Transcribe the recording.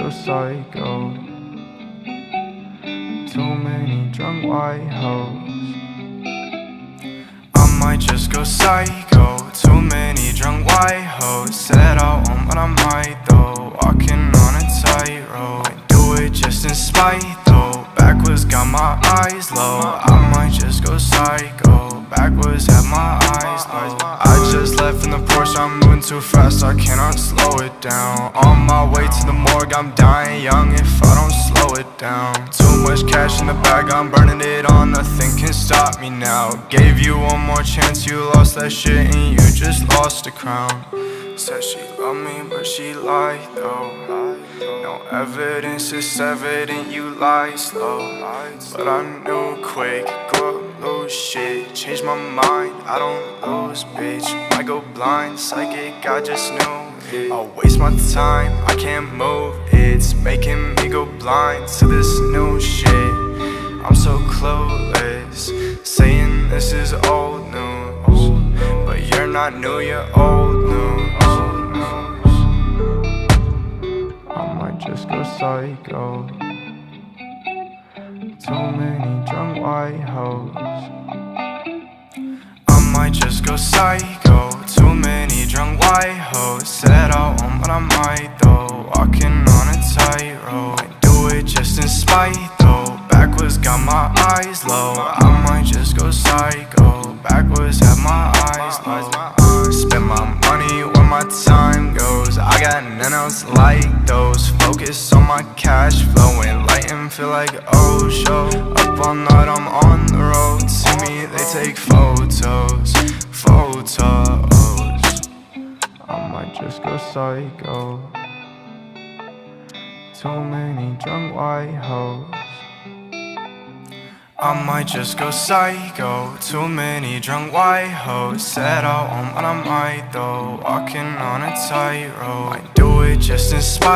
go psycho. Too many drunk white hoes. I might just go psycho. Too many drunk white hoes. Said I won't, but I might though. Walking on a tightrope. I do it just in spite though. Backwards got my eyes low. I might just go psycho. Backwards have my eyes low. I just left in the Porsche, I'm moving too fast, I cannot slow it down. On my way to the morgue, I'm dying young if I don't slow it down. Too much cash in the bag, I'm burning it all, nothing can stop me now. Gave you one more chance, you lost that shit and you just lost the crown. Said she loved me, but she lied though. No evidence, it's evident you lied slow. But I knew quick, go up, lose shit. Change my mind, I don't lose, bitch. Might go blind, psychic, I just knew it. I'll waste my time, I can't move. It's making me go blind to this new shit. I'm so clueless, saying this is old news. But you're not new, you're old news. I might just go psycho. Too many drunk white hoes. I might just go psycho. Too many drunk white hoes. Said I won't, but I might though. Walking on a tightrope. I do it just in spite though. Backwards got my eyes low. I might just go psycho. Backwards have my eyes low. Spend my money where my time goes. I got none else like those. Focus on my cash flow and light and feel like oh show. Up all night, I'm on the road. See me, they take photos. I might just go psycho. Too many drunk white hoes. I might just go psycho. Too many drunk white hoes. Said I won't, but I might though. Walking on a tightrope. I do it just in spite.